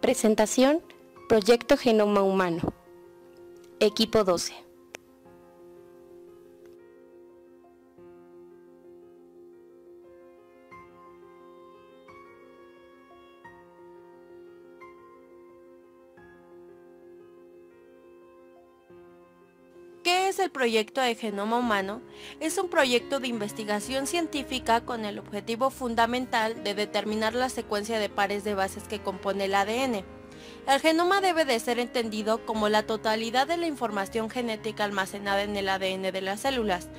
Presentación: Proyecto Genoma Humano. Equipo 12. ¿Qué es el proyecto de Genoma Humano? Es un proyecto de investigación científica con el objetivo fundamental de determinar la secuencia de pares de bases que compone el ADN. El genoma debe de ser entendido como la totalidad de la información genética almacenada en el ADN de las células.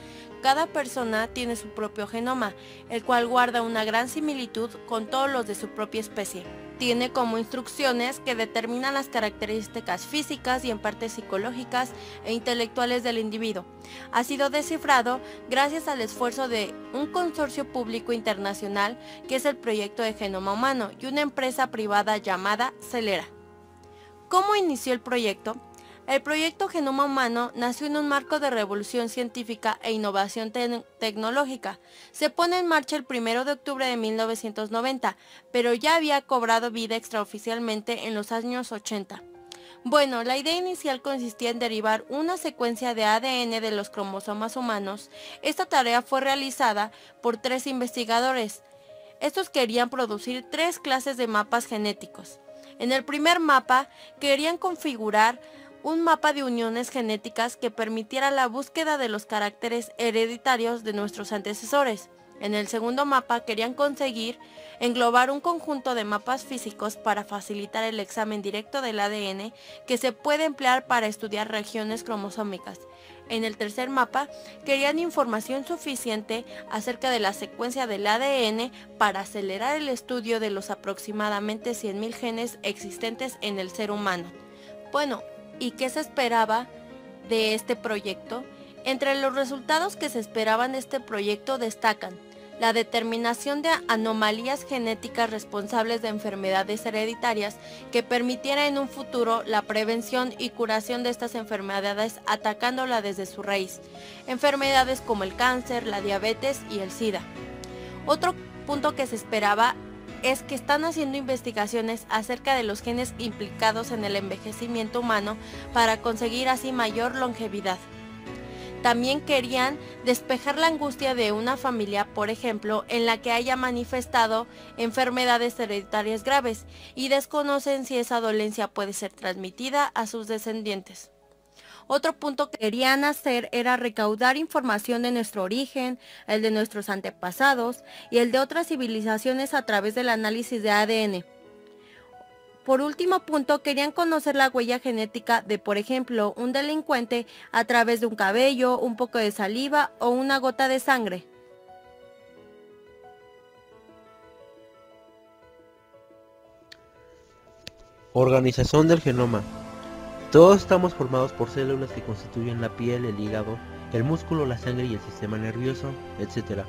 Cada persona tiene su propio genoma, el cual guarda una gran similitud con todos los de su propia especie. Tiene como instrucciones que determinan las características físicas y en parte psicológicas e intelectuales del individuo. Ha sido descifrado gracias al esfuerzo de un consorcio público internacional que es el Proyecto de Genoma Humano y una empresa privada llamada Celera. ¿Cómo inició el proyecto? El proyecto Genoma Humano nació en un marco de revolución científica e innovación tecnológica. Se pone en marcha el 1 de octubre de 1990, pero ya había cobrado vida extraoficialmente en los años 80. Bueno, la idea inicial consistía en derivar una secuencia de ADN de los cromosomas humanos. Esta tarea fue realizada por 3 investigadores. Estos querían producir 3 clases de mapas genéticos. En el primer mapa querían configurar un mapa de uniones genéticas que permitiera la búsqueda de los caracteres hereditarios de nuestros antecesores. En el segundo mapa querían conseguir englobar un conjunto de mapas físicos para facilitar el examen directo del ADN que se puede emplear para estudiar regiones cromosómicas. En el tercer mapa querían información suficiente acerca de la secuencia del ADN para acelerar el estudio de los aproximadamente 100.000 genes existentes en el ser humano. Bueno, ¿y qué se esperaba de este proyecto? Entre los resultados que se esperaban de este proyecto destacan la determinación de anomalías genéticas responsables de enfermedades hereditarias que permitiera en un futuro la prevención y curación de estas enfermedades atacándola desde su raíz, enfermedades como el cáncer, la diabetes y el SIDA. Otro punto que se esperaba es que están haciendo investigaciones acerca de los genes implicados en el envejecimiento humano para conseguir así mayor longevidad. También querían despejar la angustia de una familia, por ejemplo, en la que haya manifestado enfermedades hereditarias graves y desconocen si esa dolencia puede ser transmitida a sus descendientes. Otro punto que querían hacer era recaudar información de nuestro origen, el de nuestros antepasados y el de otras civilizaciones a través del análisis de ADN. Por último punto, querían conocer la huella genética de, por ejemplo, un delincuente a través de un cabello, un poco de saliva o una gota de sangre. Organización del genoma. Todos estamos formados por células que constituyen la piel, el hígado, el músculo, la sangre y el sistema nervioso, etc.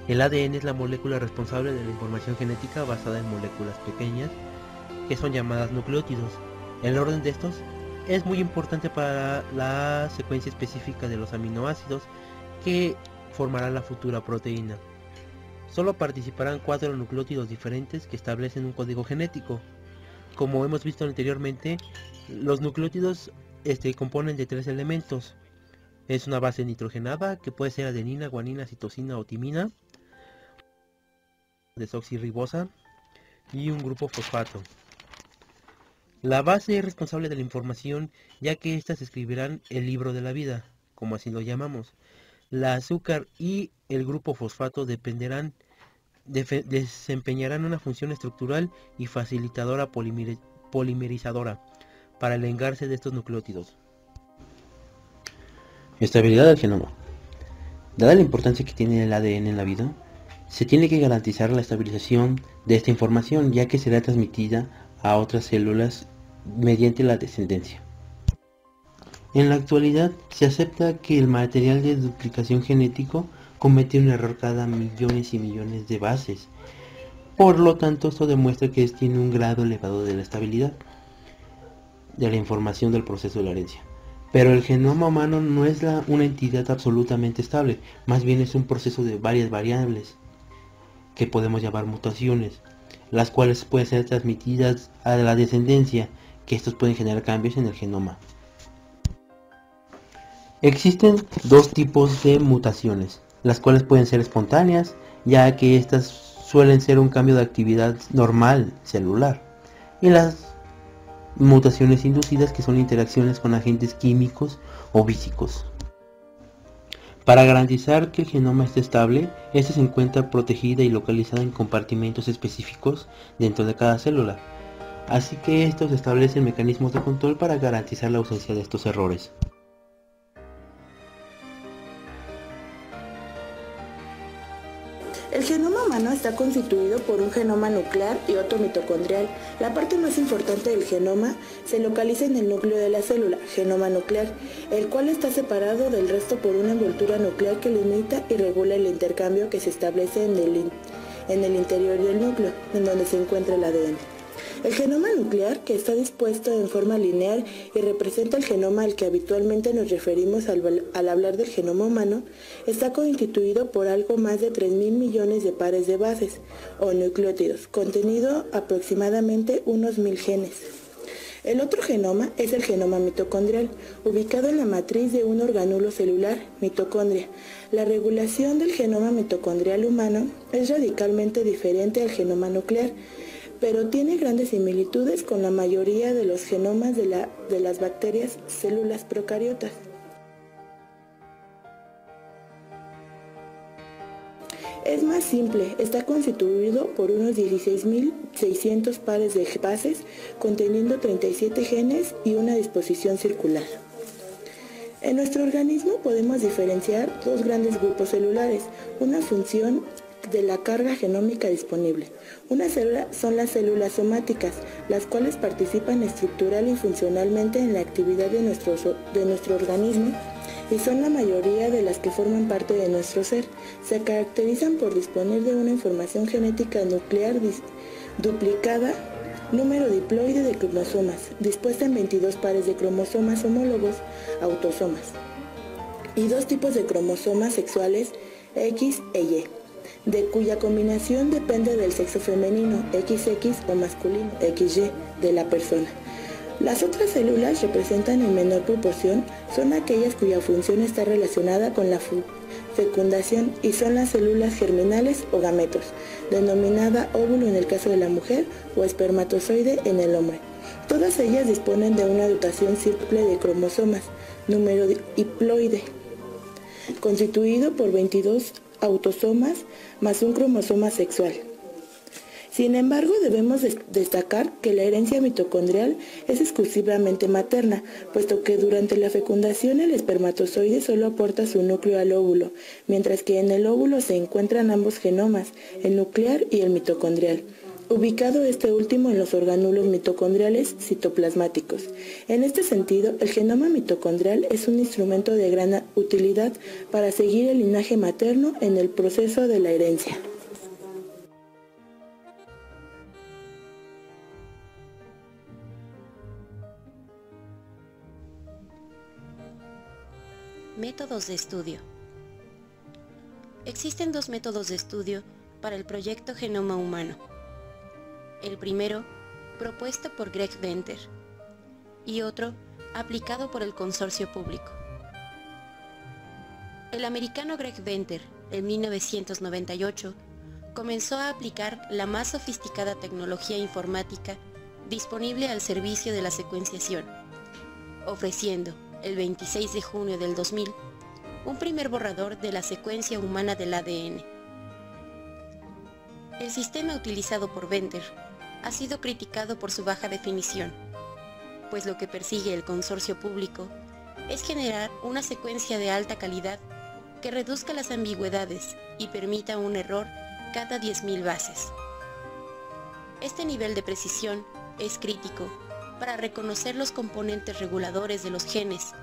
El ADN es la molécula responsable de la información genética basada en moléculas pequeñas que son llamadas nucleótidos. El orden de estos es muy importante para la secuencia específica de los aminoácidos que formarán la futura proteína. Solo participarán 4 nucleótidos diferentes que establecen un código genético. Como hemos visto anteriormente, los nucleótidos componen de 3 elementos. Es una base nitrogenada que puede ser adenina, guanina, citosina o timina, desoxirribosa y un grupo fosfato. La base es responsable de la información, ya que éstas escribirán el libro de la vida, como así lo llamamos. La azúcar y el grupo fosfato desempeñarán una función estructural y facilitadora polimerizadora para el engarce de estos nucleótidos. Estabilidad del genoma. Dada la importancia que tiene el ADN en la vida, se tiene que garantizar la estabilización de esta información, ya que será transmitida a otras células mediante la descendencia. En la actualidad se acepta que el material de duplicación genético comete un error cada millones y millones de bases. Por lo tanto, esto demuestra que tiene un grado elevado de la estabilidad de la información del proceso de la herencia. Pero el genoma humano no es una entidad absolutamente estable, más bien es un proceso de varias variables que podemos llamar mutaciones. las cuales pueden ser transmitidas a la descendencia, que estos pueden generar cambios en el genoma. Existen dos tipos de mutaciones, las cuales pueden ser espontáneas, ya que estas suelen ser un cambio de actividad normal celular, y las mutaciones inducidas, que son interacciones con agentes químicos o físicos. Para garantizar que el genoma esté estable, este se encuentra protegida y localizada en compartimentos específicos dentro de cada célula, así que estos establecen mecanismos de control para garantizar la ausencia de estos errores. El genoma humano está constituido por un genoma nuclear y otro mitocondrial. La parte más importante del genoma se localiza en el núcleo de la célula, genoma nuclear, el cual está separado del resto por una envoltura nuclear que limita y regula el intercambio que se establece en el interior del núcleo, en donde se encuentra el ADN. El genoma nuclear, que está dispuesto en forma lineal y representa el genoma al que habitualmente nos referimos al hablar del genoma humano, está constituido por algo más de 3.000 millones de pares de bases o nucleótidos, contenido aproximadamente unos 1.000 genes. El otro genoma es el genoma mitocondrial, ubicado en la matriz de un organulo celular, mitocondria. La regulación del genoma mitocondrial humano es radicalmente diferente al genoma nuclear, pero tiene grandes similitudes con la mayoría de los genomas de las bacterias células procariotas. Es más simple, está constituido por unos 16.600 pares de bases, conteniendo 37 genes y una disposición circular. En nuestro organismo podemos diferenciar dos grandes grupos celulares, una función de la carga genómica disponible. Una célula son las células somáticas, las cuales participan estructural y funcionalmente en la actividad de nuestro organismo y son la mayoría de las que forman parte de nuestro ser. Se caracterizan por disponer de una información genética nuclear duplicada, número diploide de cromosomas, dispuesta en 22 pares de cromosomas homólogos, autosomas, y dos tipos de cromosomas sexuales, X e Y, de cuya combinación depende del sexo femenino, XX, o masculino, XY, de la persona. Las otras células representan en menor proporción, son aquellas cuya función está relacionada con la fecundación y son las células germinales o gametos, denominada óvulo en el caso de la mujer o espermatozoide en el hombre. Todas ellas disponen de una dotación simple de cromosomas, número diploide, constituido por 22 autosomas más un cromosoma sexual. Sin embargo, debemos destacar que la herencia mitocondrial es exclusivamente materna, puesto que durante la fecundación el espermatozoide solo aporta su núcleo al óvulo, mientras que en el óvulo se encuentran ambos genomas, el nuclear y el mitocondrial, ubicado este último en los organulos mitocondriales citoplasmáticos. En este sentido, el genoma mitocondrial es un instrumento de gran utilidad para seguir el linaje materno en el proceso de la herencia. Métodos de estudio. Existen dos métodos de estudio para el proyecto Genoma Humano. El primero, propuesto por Greg Venter, y otro, aplicado por el consorcio público. El americano Greg Venter, en 1998, comenzó a aplicar la más sofisticada tecnología informática disponible al servicio de la secuenciación, ofreciendo, el 26 de junio del 2000, un primer borrador de la secuencia humana del ADN. El sistema utilizado por Venter ha sido criticado por su baja definición, pues lo que persigue el consorcio público es generar una secuencia de alta calidad que reduzca las ambigüedades y permita un error cada 10.000 bases. Este nivel de precisión es crítico para reconocer los componentes reguladores de los genes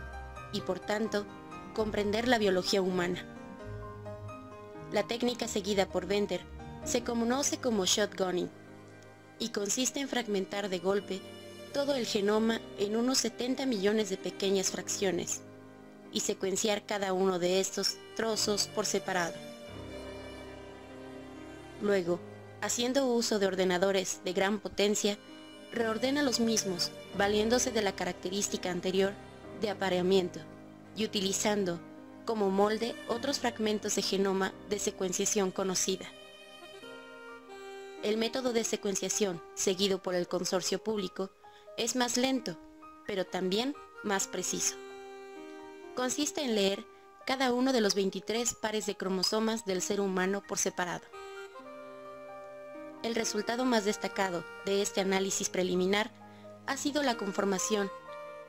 y, por tanto, comprender la biología humana. La técnica seguida por Venter se conoce como shotgunning y consiste en fragmentar de golpe todo el genoma en unos 70 millones de pequeñas fracciones y secuenciar cada uno de estos trozos por separado. Luego, haciendo uso de ordenadores de gran potencia, reordena los mismos, valiéndose de la característica anterior de apareamiento y utilizando como molde otros fragmentos de genoma de secuenciación conocida. El método de secuenciación seguido por el consorcio público es más lento, pero también más preciso. Consiste en leer cada uno de los 23 pares de cromosomas del ser humano por separado. El resultado más destacado de este análisis preliminar ha sido la conformación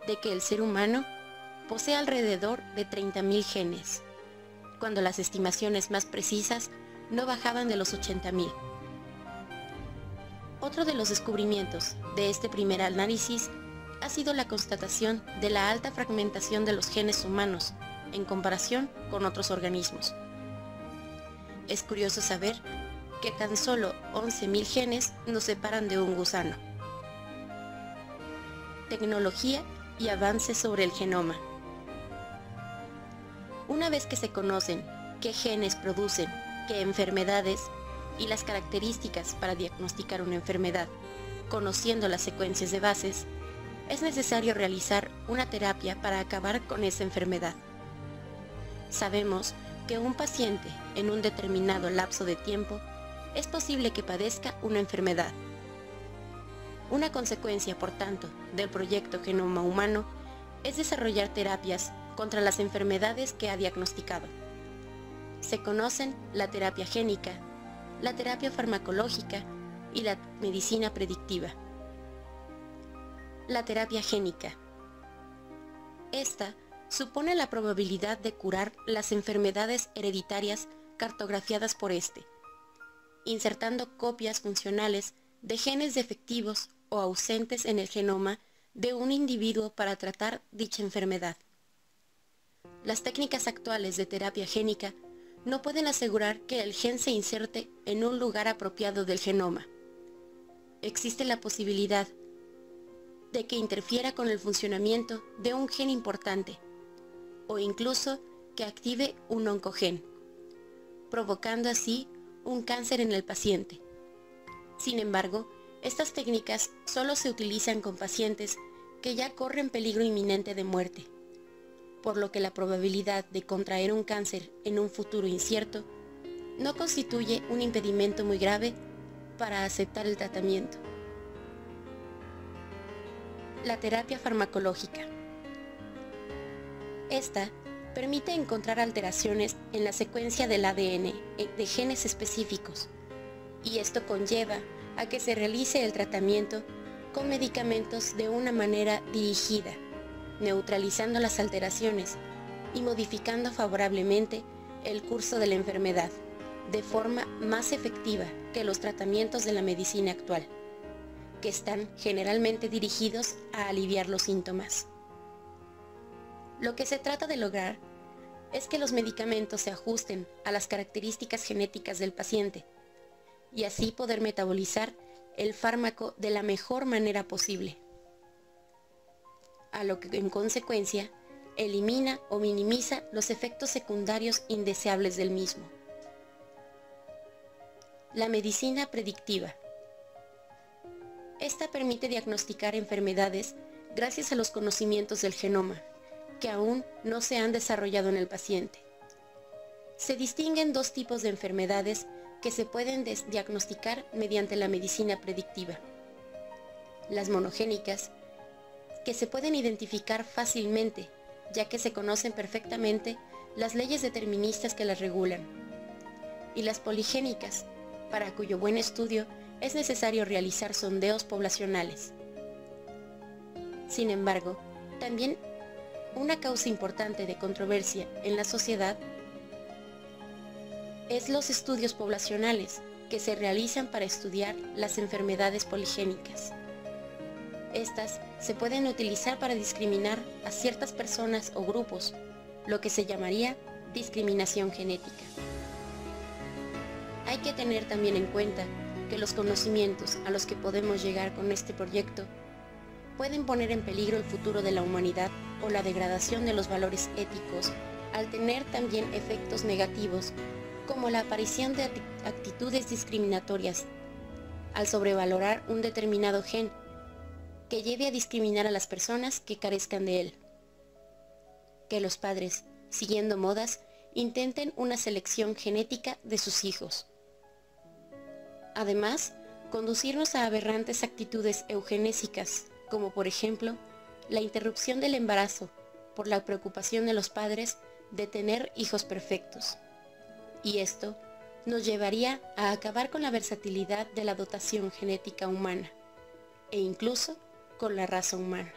de que el ser humano posee alrededor de 30.000 genes, cuando las estimaciones más precisas no bajaban de los 80.000. Otro de los descubrimientos de este primer análisis ha sido la constatación de la alta fragmentación de los genes humanos en comparación con otros organismos. Es curioso saber que tan solo 11.000 genes nos separan de un gusano. Tecnología y avances sobre el genoma. Una vez que se conocen qué genes producen qué enfermedades y las características para diagnosticar una enfermedad, conociendo las secuencias de bases, es necesario realizar una terapia para acabar con esa enfermedad. Sabemos que un paciente en un determinado lapso de tiempo es posible que padezca una enfermedad. Una consecuencia, por tanto, del proyecto Genoma Humano es desarrollar terapias contra las enfermedades que ha diagnosticado. Se conocen la terapia génica, la terapia farmacológica y la medicina predictiva. La terapia génica. Esta supone la probabilidad de curar las enfermedades hereditarias cartografiadas por este, insertando copias funcionales de genes defectivos o ausentes en el genoma de un individuo para tratar dicha enfermedad. Las técnicas actuales de terapia génica no pueden asegurar que el gen se inserte en un lugar apropiado del genoma. Existe la posibilidad de que interfiera con el funcionamiento de un gen importante, o incluso que active un oncogen, provocando así un cáncer en el paciente. Sin embargo, estas técnicas solo se utilizan con pacientes que ya corren peligro inminente de muerte, por lo que la probabilidad de contraer un cáncer en un futuro incierto no constituye un impedimento muy grave para aceptar el tratamiento. La terapia farmacológica. Esta permite encontrar alteraciones en la secuencia del ADN de genes específicos, y esto conlleva a que se realice el tratamiento con medicamentos de una manera dirigida, neutralizando las alteraciones y modificando favorablemente el curso de la enfermedad, de forma más efectiva que los tratamientos de la medicina actual, que están generalmente dirigidos a aliviar los síntomas. Lo que se trata de lograr es que los medicamentos se ajusten a las características genéticas del paciente y así poder metabolizar el fármaco de la mejor manera posible, a lo que en consecuencia elimina o minimiza los efectos secundarios indeseables del mismo. La medicina predictiva. Esta permite diagnosticar enfermedades gracias a los conocimientos del genoma, que aún no se han desarrollado en el paciente. Se distinguen dos tipos de enfermedades que se pueden diagnosticar mediante la medicina predictiva. Las monogénicas, que se pueden identificar fácilmente, ya que se conocen perfectamente las leyes deterministas que las regulan, y las poligénicas, para cuyo buen estudio es necesario realizar sondeos poblacionales. Sin embargo, también una causa importante de controversia en la sociedad es los estudios poblacionales que se realizan para estudiar las enfermedades poligénicas. Estas se pueden utilizar para discriminar a ciertas personas o grupos, lo que se llamaría discriminación genética. Hay que tener también en cuenta que los conocimientos a los que podemos llegar con este proyecto pueden poner en peligro el futuro de la humanidad o la degradación de los valores éticos, al tener también efectos negativos como la aparición de actitudes discriminatorias al sobrevalorar un determinado gen que lleve a discriminar a las personas que carezcan de él. Que los padres, siguiendo modas, intenten una selección genética de sus hijos. Además, conducirnos a aberrantes actitudes eugenésicas, como por ejemplo, la interrupción del embarazo por la preocupación de los padres de tener hijos perfectos. Y esto nos llevaría a acabar con la versatilidad de la dotación genética humana, e incluso con la raza humana.